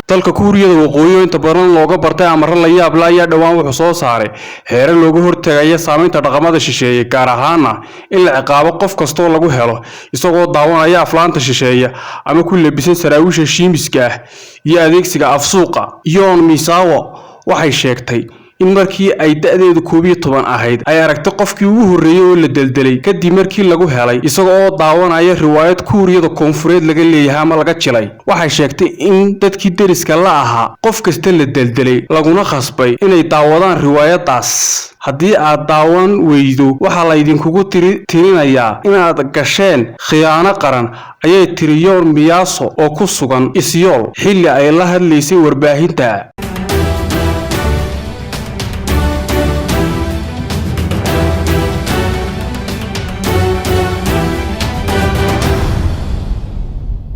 dalka Kuuriyada Waqooyi inta badan looga bartay amarro la yaab leh ayaa dhawaan wuxuu soo saaray xeerar looga hortagaya saameynta dhaqamada shisheeye gaar ahaan in la ciqaabo qof kasta oo lagu helo isagoo daawanaya aflaanta shisheeye ama ku leebisan saraawiisha shiimiska iyo adeegsiga afsuuqa. Yoon Misawa waxay sheegtay in markii ay da'deedu 12 ahayd ay aragtay qofkii ugu horeeyay oo la deldelay kadib markii lagu helay isagoo daawanaya riwaayad Kuuriyada Koonfureed laga leeyahay ama laga jilay. Waxay sheegtay in dadkii deriska la ahaa qof kasta la deldelay laguna khasbay inay daawadaan riwaayadaas. haddii aad daawan weydo waxa la idinkugu tirinayaa inaad gasheen khiyaano qaran ayay tiri Yoon Miyaso oo ku sugan Seoul xilli ay la hadlaysay warbaahinta.